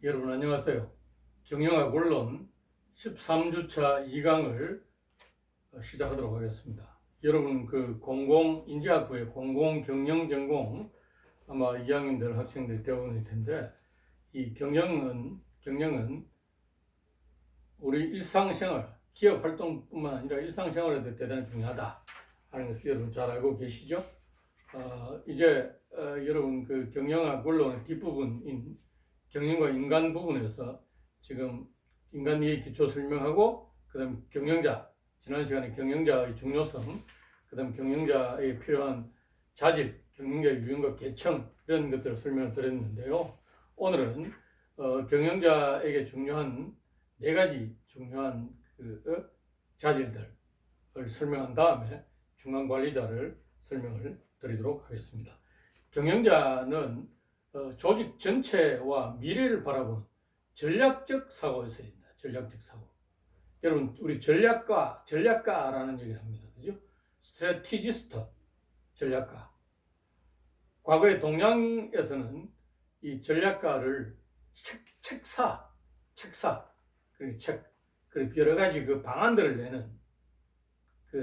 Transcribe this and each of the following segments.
여러분 안녕하세요. 경영학 원론 13주차 2강을 시작하도록 하겠습니다. 여러분 공공인지학부의 공공경영전공 아마 2학년들 학생들이 대부분일 텐데, 이 경영은 우리 일상생활, 기업 활동뿐만 아니라 일상생활에도 대단히 중요하다 하는 것을 여러분 잘 알고 계시죠? 이제 여러분 경영학 원론의 뒷부분인 경영과 인간 부분에서 지금 인간이익 기초 설명하고, 그다음 경영자, 지난 시간에 경영자의 중요성, 그다음 경영자에 필요한 자질, 경영자의 유형과 계층, 이런 것들을 설명을 드렸는데요. 오늘은 경영자에게 중요한 네 가지 중요한 자질들을 설명한 다음에 중간관리자를 설명을 드리도록 하겠습니다. 경영자는 조직 전체와 미래를 바라보는 전략적 사고가 있어야 된다. 전략적 사고. 여러분, 우리 전략가라는 얘기를 합니다. 그죠? 스트래티지스트, 전략가. 과거의 동양에서는 이 전략가를 책사, 그리고 여러 가지 방안들을 내는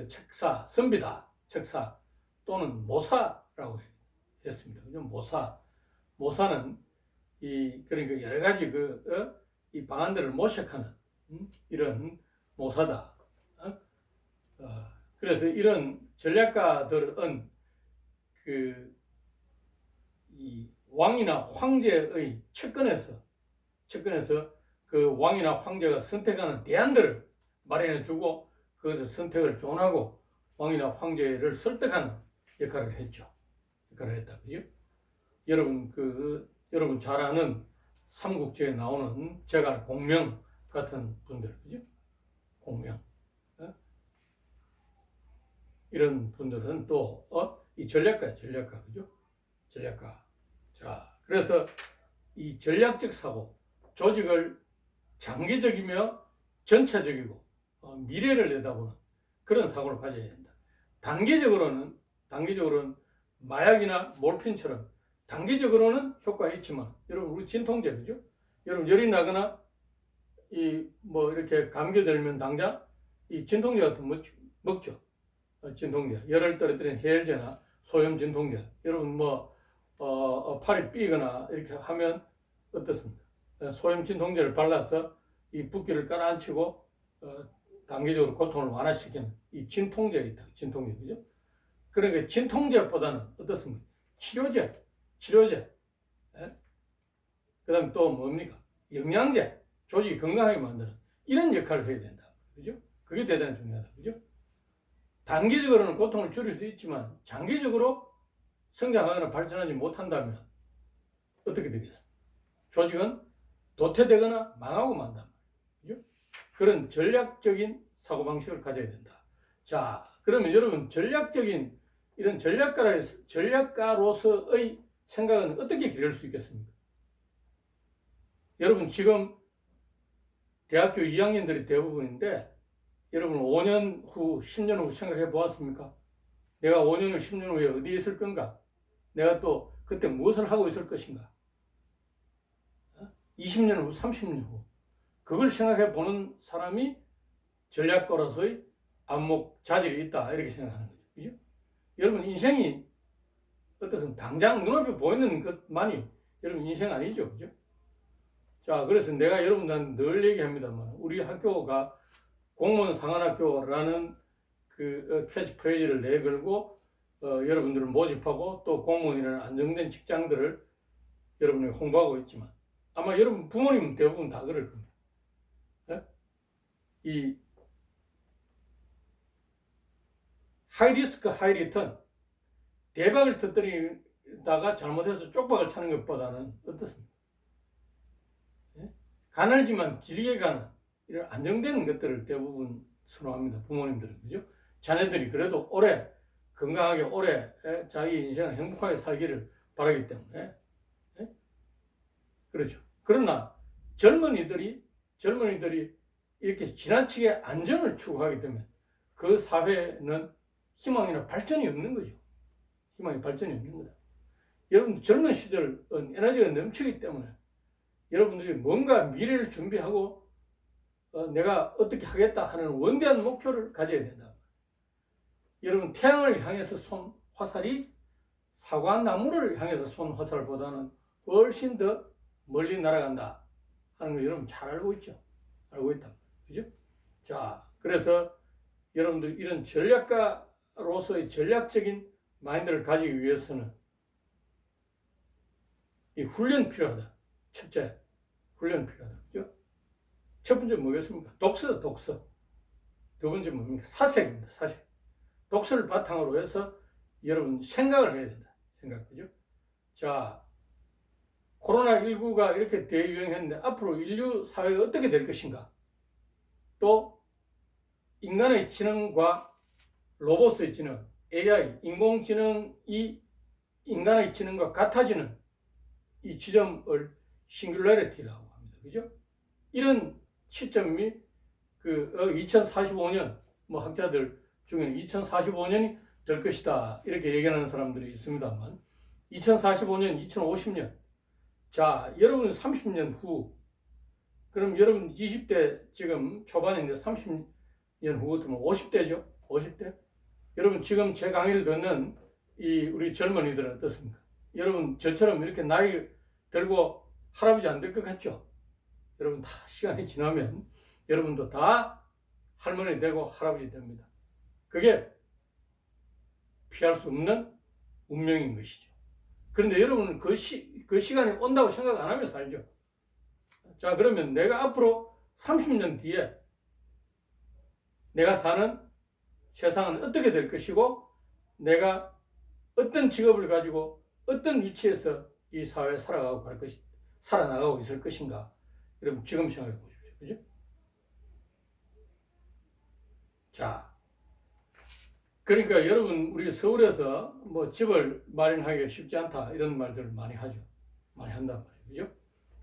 책사, 선비다, 책사 또는 모사라고 했습니다. 그죠? 모사는 그러니까 여러 가지 이 방안들을 모색하는 이런 모사다. 그래서 이런 전략가들은 이 왕이나 황제의 측근에서 그 왕이나 황제가 선택하는 대안들을 마련해주고, 그것을 선택을 존하고 왕이나 황제를 설득하는 역할을 했다. 그죠? 여러분 잘 아는 삼국지에 나오는 제갈 공명 같은 분들, 그죠? 공명. 이런 분들은 또, 이 전략가, 그죠? 전략가. 자, 그래서 이 전략적 사고, 조직을 장기적이며 전체적이고, 미래를 내다보는 그런 사고를 가져야 된다. 단기적으로는 마약이나 몰핀처럼 단기적으로는 효과가 있지만, 여러분 우리 진통제, 그죠? 여러분 열이 나거나 이렇게 감기 들면 당장 이 진통제 같은 거 먹죠. 진통제, 열을 떨어뜨리는 해열제나 소염 진통제. 여러분 팔이 삐거나 이렇게 하면 어떻습니까? 소염 진통제를 발라서 이 붓기를 깔아앉히고 단기적으로 고통을 완화시키는 이 진통제가 있다. 진통제, 그죠? 그러니까 진통제보다는 어떻습니까? 치료제. 예? 그다음 또 뭡니까? 영양제. 조직이 건강하게 만드는 이런 역할을 해야 된다. 그죠? 그게 대단히 중요하다. 그죠? 단기적으로는 고통을 줄일 수 있지만 장기적으로 성장하거나 발전하지 못한다면 어떻게 되겠습니까? 조직은 도태되거나 망하고 만단 말이죠. 그런 전략적인 사고방식을 가져야 된다. 자, 그러면 여러분 이런 전략가로서의 생각은 어떻게 기를 수 있겠습니까? 여러분 지금 대학교 2학년들이 대부분인데, 여러분 5년 후, 10년 후 생각해 보았습니까? 내가 5년 후, 10년 후에 어디에 있을 건가? 내가 또 그때 무엇을 하고 있을 것인가? 20년 후, 30년 후. 그걸 생각해 보는 사람이 전략가로서의 안목, 자질이 있다. 이렇게 생각하는 거죠. 그죠? 여러분 인생이 어떻습니까? 당장 눈앞에 보이는 것만이 여러분 인생 아니죠. 그죠? 자, 그래서 내가 여러분들한테 늘 얘기합니다만, 우리 학교가 공무원 상한학교라는 캐치프레이즈를 내걸고 여러분들을 모집하고 또 공무원이라는 안정된 직장들을 여러분이 홍보하고 있지만, 아마 여러분 부모님은 대부분 다 그럴 겁니다. 네? 이 하이리스크 하이리턴, 대박을 터뜨리다가 잘못해서 쪽박을 차는 것보다는 어떻습니까? 네? 가늘지만 길게 가는 이런 안정된 것들을 대부분 선호합니다. 부모님들은. 그죠? 자녀들이 그래도 오래 건강하게 오래 자기 인생을 행복하게 살기를 바라기 때문에. 네? 그렇죠. 그러나 젊은이들이 이렇게 지나치게 안정을 추구하기 때문에 그 사회는 희망이나 발전이 없는 거죠. 희망이 발전이 없는 거다. 여러분 젊은 시절은 에너지가 넘치기 때문에 여러분들이 뭔가 미래를 준비하고 내가 어떻게 하겠다 하는 원대한 목표를 가져야 된다. 여러분 태양을 향해서 쏜 화살이 사과나무를 향해서 쏜 화살보다는 훨씬 더 멀리 날아간다 하는 걸 여러분 잘 알고 있죠. 알고 있다. 그죠? 자, 그래서 여러분들 이런 전략가로서의 전략적인 마인드를 가지기 위해서는 이 훈련 필요하다. 첫째, 훈련 필요하다. 그죠? 첫 번째 뭐겠습니까? 독서. 두 번째 뭡니까? 사색입니다. 사색. 독서를 바탕으로 해서 여러분 생각을 해야 된다. 생각. 그죠? 자, 코로나19가 이렇게 대유행했는데 앞으로 인류 사회가 어떻게 될 것인가? 또 인간의 지능과 로봇의 지능, AI, 인공지능이 인간의 지능과 같아지는 이 지점을 싱귤러리티라고 합니다. 그죠? 이런 시점이 2045년, 뭐 학자들 중에는 2045년이 될 것이다. 이렇게 얘기하는 사람들이 있습니다만, 2045년, 2050년. 자, 여러분 30년 후, 그럼 여러분 20대 지금 초반인데 30년 후 같으면 50대죠? 50대? 여러분 지금 제 강의를 듣는 우리 젊은이들은 어떻습니까? 여러분 저처럼 이렇게 나이 들고 할아버지 안 될 것 같죠? 여러분 다 시간이 지나면 여러분도 다 할머니 되고 할아버지 됩니다. 그게 피할 수 없는 운명인 것이죠. 그런데 여러분은 그 시간이 온다고 생각 안 하며 살죠. 자, 그러면 내가 앞으로 30년 뒤에 내가 사는 세상은 어떻게 될 것이고 내가 어떤 직업을 가지고 어떤 위치에서 이 사회에 살아나가고 있을 것인가. 여러분 지금 생각해 보십시오. 그죠? 자, 그러니까 여러분 우리 서울에서 뭐 집을 마련하기가 쉽지 않다 이런 말들을 많이 하죠. 많이 한단 말이죠.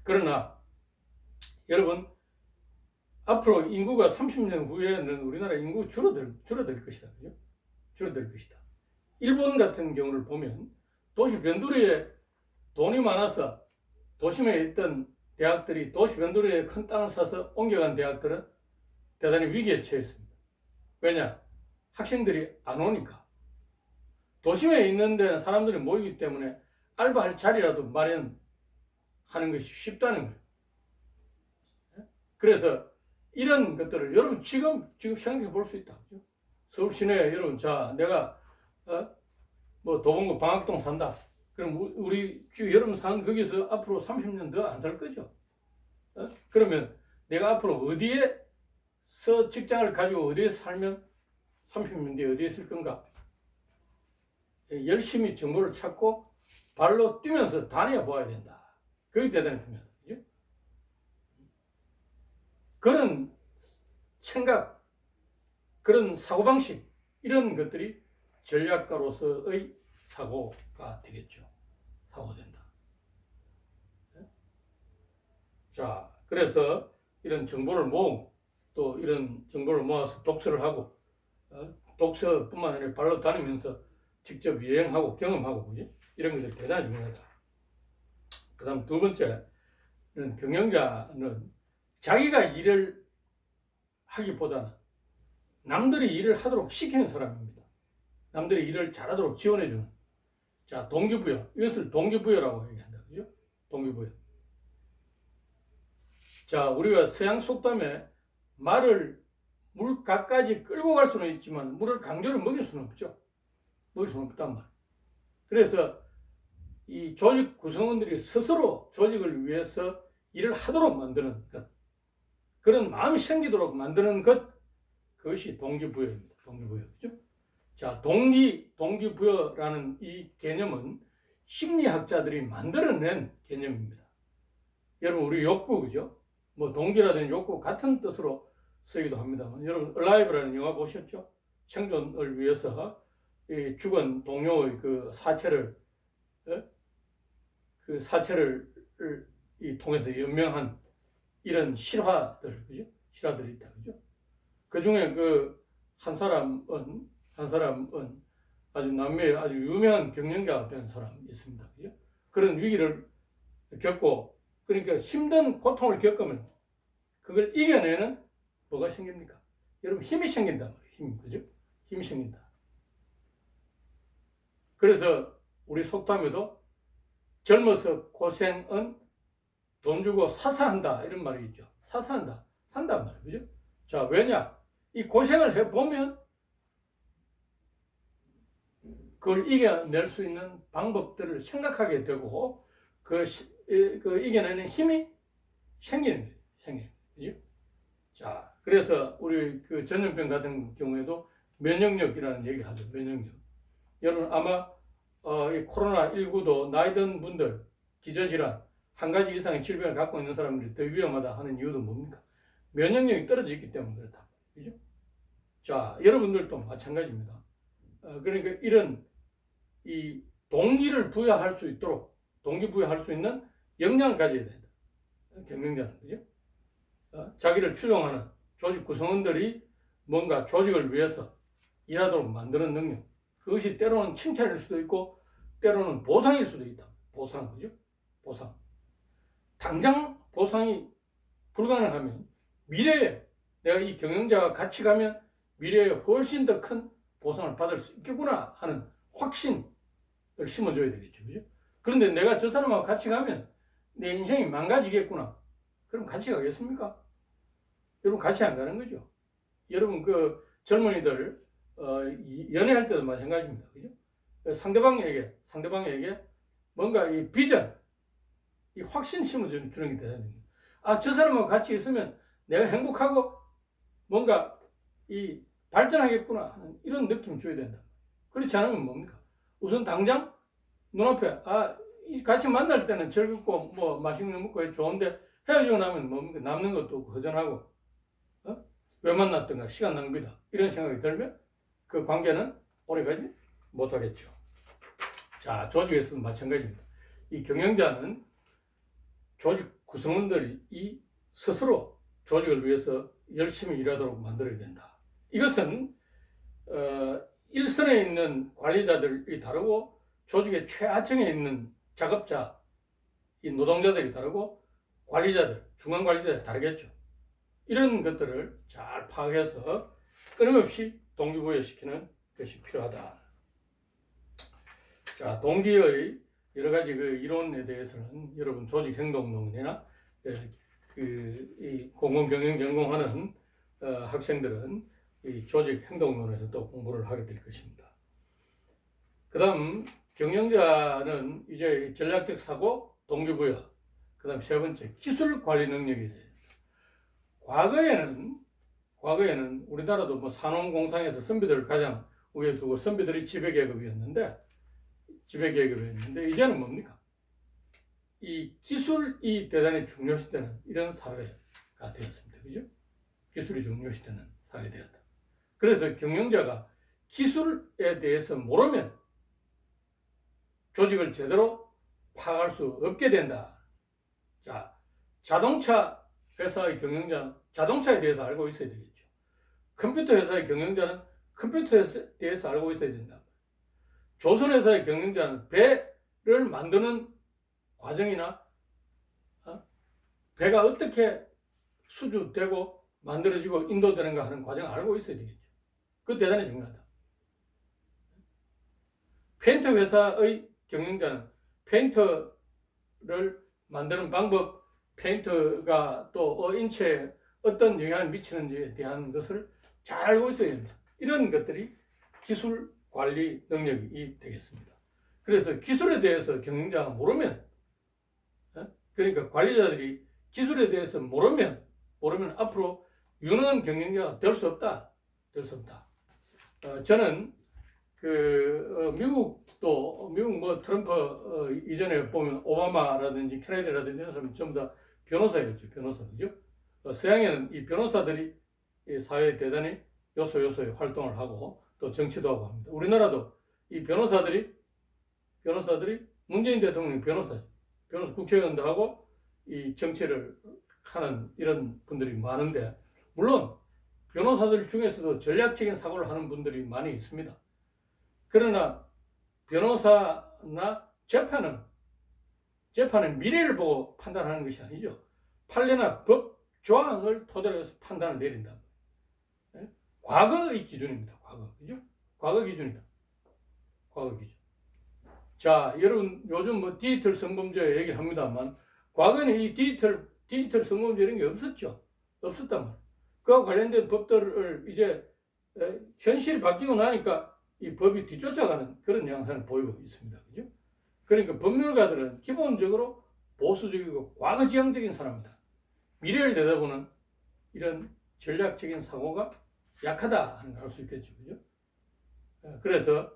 그러나 여러분 앞으로 인구가 30년 후에는 우리나라 인구 줄어들 것이다. 그죠? 줄어들 것이다. 일본 같은 경우를 보면 도시 변두리에 돈이 많아서 도심에 있던 대학들이 도시 변두리에 큰 땅을 사서 옮겨간 대학들은 대단히 위기에 처했습니다. 왜냐? 학생들이 안 오니까. 도심에 있는 데는 사람들이 모이기 때문에 알바할 자리라도 마련하는 것이 쉽다는 거예요. 그래서 이런 것들을 여러분 지금 생각해 볼 수 있다. 그죠? 서울 시내에 여러분, 자, 내가 뭐 도봉구 방학동 산다. 그럼 우리 여러분 사는 거기서 앞으로 30년 더 안 살 거죠. 그러면 내가 앞으로 어디에서 직장을 가지고 어디에 살면 30년 뒤에 어디에 있을 건가? 열심히 정보를 찾고 발로 뛰면서 다녀 봐야 된다. 그게 대단히 중요하다. 그죠? 그런 생각, 그런 사고방식, 이런 것들이 전략가로서의 사고가 되겠죠. 사고가 된다. 자, 그래서 이런 정보를 모으고 또 이런 정보를 모아서 독서를 하고 독서뿐만 아니라 발로 다니면서 직접 여행하고 경험하고 그지? 이런 것들이 대단히 중요하다. 그 다음 두 번째는 경영자는 자기가 일을 하기보다는 남들이 일을 하도록 시키는 사람입니다. 남들이 일을 잘하도록 지원해주는. 자, 동기부여. 이것을 동기부여라고 얘기한다. 그죠? 동기부여. 자, 우리가 서양 속담에 말을 물가까지 끌고 갈 수는 있지만 물을 강제로 먹일 수는 없죠. 먹일 수는 없단 말이에요. 그래서 이 조직 구성원들이 스스로 조직을 위해서 일을 하도록 만드는 것, 그런 마음이 생기도록 만드는 것, 그것이 동기부여입니다. 동기부여. 그죠? 자, 동기부여라는 이 개념은 심리학자들이 만들어낸 개념입니다. 여러분, 우리 욕구, 그죠? 뭐 동기라든지 욕구 같은 뜻으로 쓰기도 합니다만, 여러분 얼라이브라는 영화 보셨죠? 생존을 위해서 이 죽은 동료의 그 사체를 이 통해서 연명한 이런 실화들, 그죠? 실화들이 있다, 그죠? 그 중에 한 사람은 아주 남미의 아주 유명한 경영자가 된 사람이 있습니다, 그죠? 그런 위기를 겪고 그러니까 힘든 고통을 겪으면 그걸 이겨내는 뭐가 생깁니까? 여러분 힘이 생긴단 말이에요. 힘, 그죠? 힘이 생긴다. 그래서 우리 속담에도 젊어서 고생은 돈 주고 사서 한다 이런 말이 있죠. 사서 한다. 산단 말이에요. 그죠? 자, 왜냐? 이 고생을 해보면 그걸 이겨낼 수 있는 방법들을 생각하게 되고 그 이겨내는 힘이 생기는 거예요. 생기는 거예요. 그죠? 자, 그래서 우리 그 전염병 같은 경우에도 면역력이라는 얘기를 하죠. 면역력. 여러분 아마 이 코로나19도 나이 든 분들 기저질환 한 가지 이상의 질병을 갖고 있는 사람들이 더 위험하다 하는 이유도 뭡니까? 면역력이 떨어져 있기 때문에 그렇다. 그죠? 자, 여러분들도 마찬가지입니다. 그러니까 이런 이 동기를 부여할 수 있도록 동기부여할 수 있는 역량을 가져야 된다. 경영자는 그죠? 자기를 추종하는 조직 구성원들이 뭔가 조직을 위해서 일하도록 만드는 능력. 그것이 때로는 칭찬일 수도 있고 때로는 보상일 수도 있다. 보상, 그죠? 보상. 당장 보상이 불가능하면 미래에 내가 이 경영자와 같이 가면 미래에 훨씬 더 큰 보상을 받을 수 있겠구나 하는 확신을 심어줘야 되겠죠. 그죠? 그런데 내가 저 사람하고 같이 가면 내 인생이 망가지겠구나. 그럼 같이 가겠습니까? 여러분 같이 안 가는 거죠. 여러분 그 젊은이들 연애할 때도 마찬가지입니다. 그죠? 상대방에게 뭔가 이 비전, 이 확신 심어주는 게 대단한 거예요. 아, 저 사람하고 같이 있으면 내가 행복하고 뭔가 이 발전하겠구나 하는 이런 느낌 줘야 된다. 그렇지 않으면 뭡니까? 우선 당장 눈앞에 같이 만날 때는 즐겁고 뭐 맛있는 거 먹고 좋은데 헤어지고 나면 뭡니까? 남는 것도 없고 허전하고 왜 만났던가 시간 낭비다 이런 생각이 들면 그 관계는 오래가지 못하겠죠. 자, 조직에서는 마찬가지입니다. 이 경영자는 조직 구성원들이 스스로 조직을 위해서 열심히 일하도록 만들어야 된다. 이것은 일선에 있는 관리자들이 다르고 조직의 최하층에 있는 작업자, 이 노동자들이 다르고 관리자들, 중간 관리자들이 다르겠죠. 이런 것들을 잘 파악해서 끊임없이 동기부여시키는 것이 필요하다. 자, 동기의 여러 가지 그 이론에 대해서는 여러분 조직 행동론이나 이 공공경영 전공하는 학생들은 이 조직 행동론에서 또 공부를 하게 될 것입니다. 그 다음 경영자는 이제 전략적 사고, 동기부여, 그 다음 세 번째 기술 관리 능력이 있어요. 과거에는 우리나라도 뭐 산업공상에서 선비들을 가장 위에 두고 선비들이 지배계급이었는데 이제는 뭡니까? 이 기술이 대단히 중요시되는 이런 사회가 되었습니다. 그죠? 기술이 중요시되는 사회가 되었다. 그래서 경영자가 기술에 대해서 모르면 조직을 제대로 파악할 수 없게 된다. 자, 자동차 회사의 경영자는 자동차에 대해서 알고 있어야 되겠죠. 컴퓨터 회사의 경영자는 컴퓨터에 대해서 알고 있어야 된다. 조선회사의 경영자는 배를 만드는 과정이나 배가 어떻게 수주되고 만들어지고 인도되는가 하는 과정을 알고 있어야 되겠죠. 그거 대단히 중요하다. 페인터 회사의 경영자는 페인터를 만드는 방법, 페인터가 또 인체에 어떤 영향을 미치는지에 대한 것을 잘 알고 있어야 된다. 이런 것들이 기술 관리 능력이 되겠습니다. 그래서 기술에 대해서 경영자가 모르면, 그러니까 관리자들이 기술에 대해서 모르면 앞으로 유능한 경영자가 될 수 없다. 저는 미국 뭐 트럼프 이전에 보면 오바마라든지 케네디라든지 이런 사람이 전부 다 변호사였죠. 그죠? 서양에는 이 변호사들이 이 사회에 대단히 요소요소에 활동을 하고 또 정치도 하고 합니다. 우리나라도 이 변호사들이 문재인 대통령 변호사 국회의원도 하고 이 정치를 하는 이런 분들이 많은데, 물론 변호사들 중에서도 전략적인 사고를 하는 분들이 많이 있습니다. 그러나 변호사나 재판은 재판의 미래를 보고 판단하는 것이 아니죠. 판례나 법 조항을 토대로 해서 판단을 내린다. 예? 과거의 기준입니다. 과거. 그죠? 과거 기준이다. 과거 기준. 자, 여러분 요즘 뭐 디지털 성범죄 얘기를 합니다만 과거에는 이 디지털 성범죄 이런 게 없었죠. 없었단 말이에요. 그와 관련된 법들을 이제 현실이 바뀌고 나니까 이 법이 뒤쫓아가는 그런 양상을 보이고 있습니다. 그죠? 그러니까 법률가들은 기본적으로 보수적이고 과거지향적인 사람이다. 미래를 내다보는 이런 전략적인 사고가 약하다 하는 걸 알 수 있겠죠. 그죠? 그래서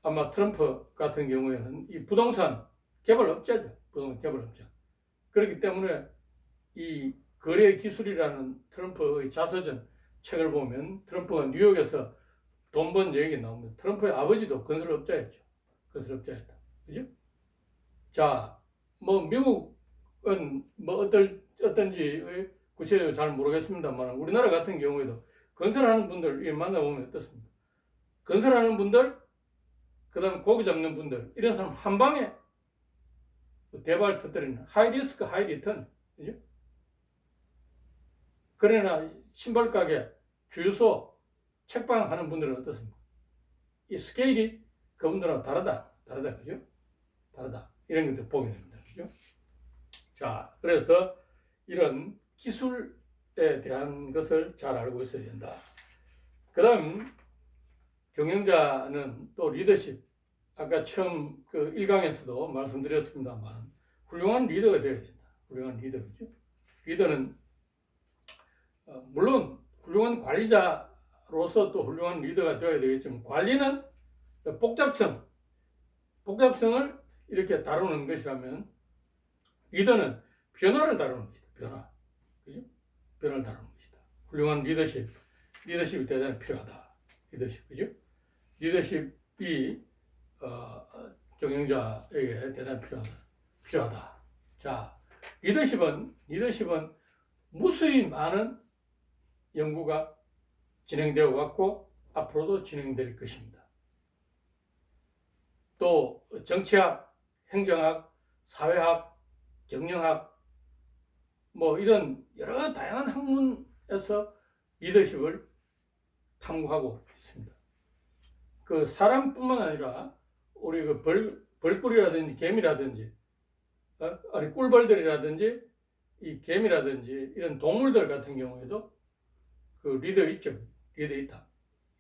아마 트럼프 같은 경우에는 이 부동산 개발업자죠. 부동산 개발업자. 그렇기 때문에 이 거래 기술이라는 트럼프의 자서전 책을 보면 트럼프가 뉴욕에서 돈 번 얘기 나옵니다. 트럼프의 아버지도 건설업자였죠. 건설업자였다. 그죠? 자, 뭐 미국은 뭐 어떤지 구체적으로 잘 모르겠습니다만 우리나라 같은 경우에도 건설하는 분들 만나보면 어떻습니까? 건설하는 분들, 그 다음에 고기 잡는 분들, 이런 사람 한 방에 대박을 터뜨리는 하이 리스크, 하이 리턴. 그죠? 그러나 신발 가게, 주유소, 책방 하는 분들은 어떻습니까? 이 스케일이 그분들하고 다르다. 그죠? 다르다. 이런 것들 보게 됩니다. 그죠? 자, 그래서 이런 기술에 대한 것을 잘 알고 있어야 된다. 그 다음, 경영자는 또 리더십. 아까 처음 그 1강에서도 말씀드렸습니다만, 훌륭한 리더가 되어야 된다. 훌륭한 리더. 그죠? 리더는, 물론, 훌륭한 관리자로서 또 훌륭한 리더가 되어야 되겠지만, 관리는 복잡성을 이렇게 다루는 것이라면, 리더는 변화를 다루는 것이다. 변화. 그죠? 변화를 다루는 것이다. 훌륭한 리더십이 대단히 필요하다. 리더십. 그죠? 리더십이, 경영자에게 대단히 필요하다. 자, 리더십은 무수히 많은 연구가 진행되어 왔고, 앞으로도 진행될 것입니다. 또, 정치학, 행정학, 사회학, 경영학, 뭐 이런 여러 다양한 학문에서 리더십을 탐구하고 있습니다. 그 사람뿐만 아니라 우리 그 벌꿀이라든지 개미라든지, 아니 꿀벌들이라든지 이 개미라든지 이런 동물들 같은 경우에도 그 리더 있죠. 리더 있다.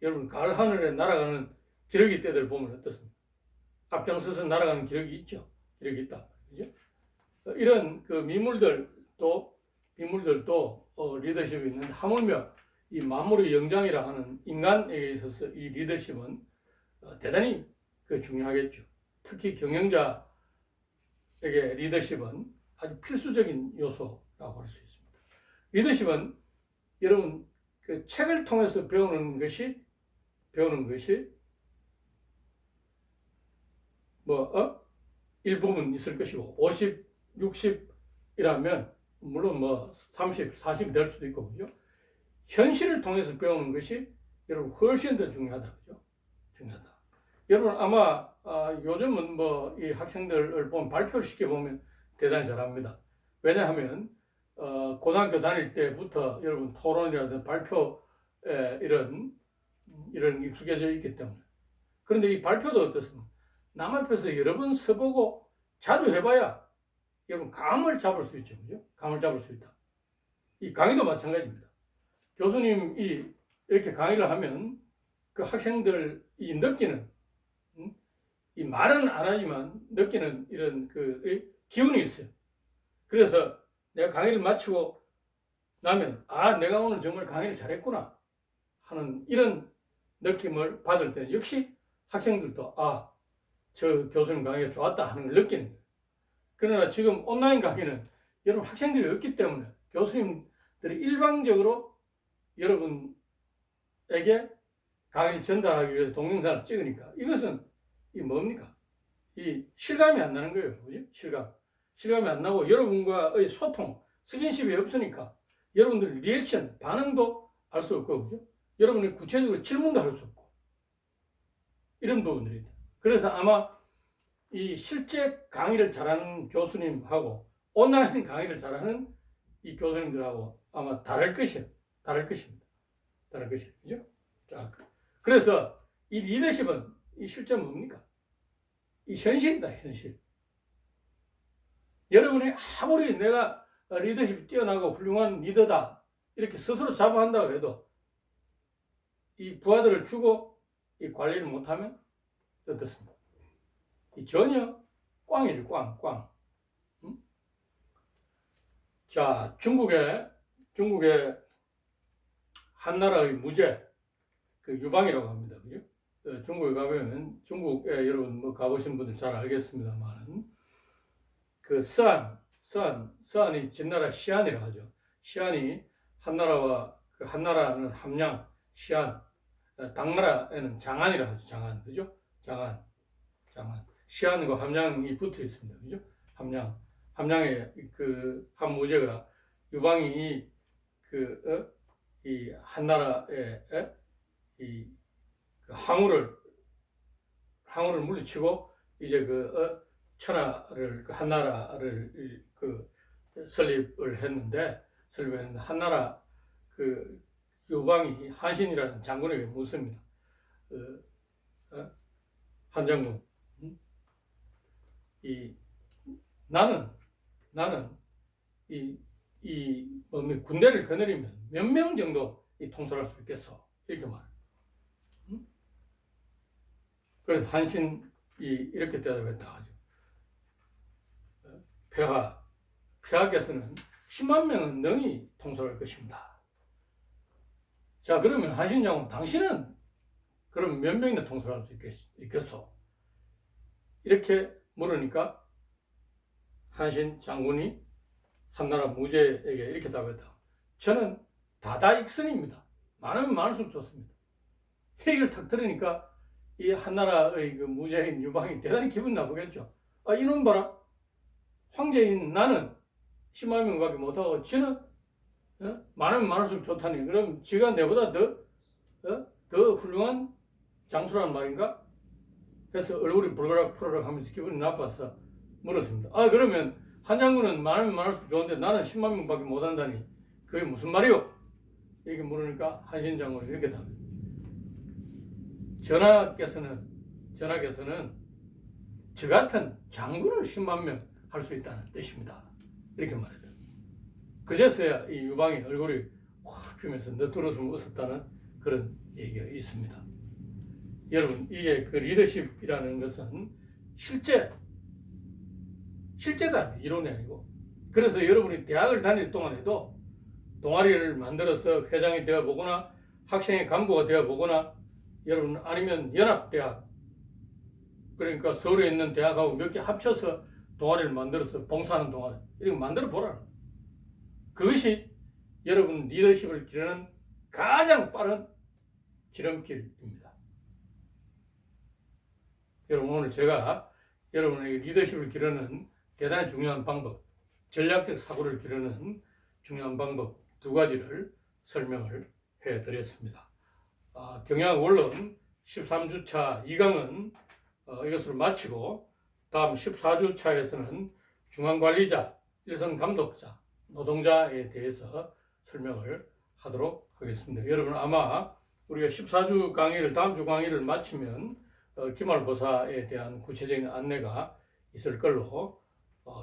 여러분 가을 하늘에 날아가는 기러기 떼들 보면 어떻습니까? 앞장서서 날아가는 기러기 있죠. 기러기 있다. 그죠? 이런 그 미물들도 리더십이 있는데 하물며 이 만물의 영장이라 하는 인간에게 있어서 이 리더십은 대단히 중요하겠죠. 특히 경영자에게 리더십은 아주 필수적인 요소라고 할 수 있습니다. 리더십은 여러분 그 책을 통해서 배우는 것이 일부분 있을 것이고 50, 60이라면 물론 뭐 30, 40이 될 수도 있고 그죠? 현실을 통해서 배우는 것이 여러분 훨씬 더 중요하다. 그죠? 중요하다. 여러분 아마 요즘은 뭐 이 학생들을 보면 발표를 시켜보면 대단히 잘합니다. 왜냐하면 고등학교 다닐 때부터 여러분 토론이라든지 발표에 이런 익숙해져 있기 때문에. 그런데 이 발표도 어떻습니까? 남 앞에서 여러 번 서보고 자주 해봐야 여러분 감을 잡을 수 있죠. 그죠? 감을 잡을 수 있다. 이 강의도 마찬가지입니다. 교수님이 이렇게 강의를 하면 그 학생들이 느끼는 이 말은 안 하지만 느끼는 이런 그 기운이 있어요. 그래서 내가 강의를 마치고 나면 내가 오늘 정말 강의를 잘했구나 하는 이런 느낌을 받을 때 역시 학생들도 저 교수님 강의가 좋았다 하는 걸 느끼는 거예요. 그러나 지금 온라인 강의는 여러분 학생들이 없기 때문에 교수님들이 일방적으로 여러분에게 강의를 전달하기 위해서 동영상을 찍으니까 이것은 이 뭡니까? 이 실감이 안 나는 거예요. 그죠? 실감이 안 나고 여러분과의 소통, 스킨십이 없으니까 여러분들 리액션, 반응도 할 수 없고, 그죠? 여러분이 구체적으로 질문도 할 수 없고 이런 부분들이. 그래서 아마 이 실제 강의를 잘하는 교수님하고 온라인 강의를 잘하는 이 교수님들하고 아마 다를 것입니다. 다를 것입니다. 그죠? 자, 그래서 이 리더십은 이 실제 뭡니까? 이 현실이다, 현실. 여러분이 아무리 내가 리더십이 뛰어나고 훌륭한 리더다 이렇게 스스로 자부한다고 해도 이 부하들을 주고 이 관리를 못하면 어떻습니까? 이 전혀 꽝이죠, 꽝. 자, 중국의 한나라의 무제, 그 유방이라고 합니다. 그죠? 중국에 가보면, 중국에 여러분 뭐 가보신 분들 잘 알겠습니다만, 그 서안이 진나라 시안이라고 하죠. 시안이 한나라와, 그 한나라는 함양, 시안, 당나라에는 장안이라고 하죠. 장안. 그죠? 장안. 시안과 함양이 붙어 있습니다. 그죠? 함양에 그 한 무제가 유방이 이 한나라에 이 항우를 물리치고 이제 천하를 한나라를 설립을 했는데 한나라 유방이 한신이라는 장군에게 묻습니다. 한 장군, 나는 군대를 거느리면 몇 명 정도 통솔할 수 있겠어? 이렇게 말해요. 그래서 한신이 이렇게 대답했다 하죠. 폐하께서는 10만 명은 능히 통솔할 것입니다. 자, 그러면 한신 장군, 당신은 그럼 몇 명이나 통솔할 수 있겠어? 이렇게 물으니까 한신 장군이 한나라 무제에게 이렇게 답했다. 저는 다다익선입니다. 많으면 많을수록 좋습니다. 얘기를 탁 들으니까 이 한나라의 그 무제인 유방이 대단히 기분 나쁘겠죠. 아, 이놈 봐라. 황제인 나는 10만 명밖에 못하고 지는 많으면 많을수록 좋다니. 그럼 지가 내보다 더 훌륭한 장수란 말인가? 해서 얼굴이 bur그락 하면서 기분이 나빠서 물었습니다. 아, 그러면 한 장군은 많으면 많을수록 좋은데 나는 10만 명밖에 못한다니 그게 무슨 말이오? 이렇게 물으니까 한신 장군이 이렇게 답해요. 전하께서는 저 같은 장군을 10만 명 할 수 있다는 뜻입니다. 이렇게 말했다. 그제서야 이 유방이 얼굴이 확 피면서 너트러서 웃었다는 그런 얘기가 있습니다. 여러분, 이게 그 리더십이라는 것은 실제다, 이론이 아니고. 그래서 여러분이 대학을 다닐 동안에도 동아리를 만들어서 회장이 되어 보거나 학생의 간부가 되어 보거나 여러분 아니면 연합대학, 그러니까 서울에 있는 대학하고 몇 개 합쳐서 동아리를 만들어서 봉사하는 동아리 이렇게 만들어 보라. 그것이 여러분 리더십을 기르는 가장 빠른 지름길입니다. 여러분, 오늘 제가 여러분에게 리더십을 기르는 대단히 중요한 방법, 전략적 사고를 기르는 중요한 방법 두 가지를 설명을 해드렸습니다. 경향 원론 13주차 2강은 이것으로 마치고 다음 14주차에서는 중앙관리자, 일선감독자, 노동자에 대해서 설명을 하도록 하겠습니다. 여러분 아마 우리가 14주 강의를 다음 주 강의를 마치면 기말고사에 대한 구체적인 안내가 있을 걸로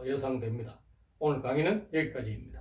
예상됩니다. 오늘 강의는 여기까지입니다.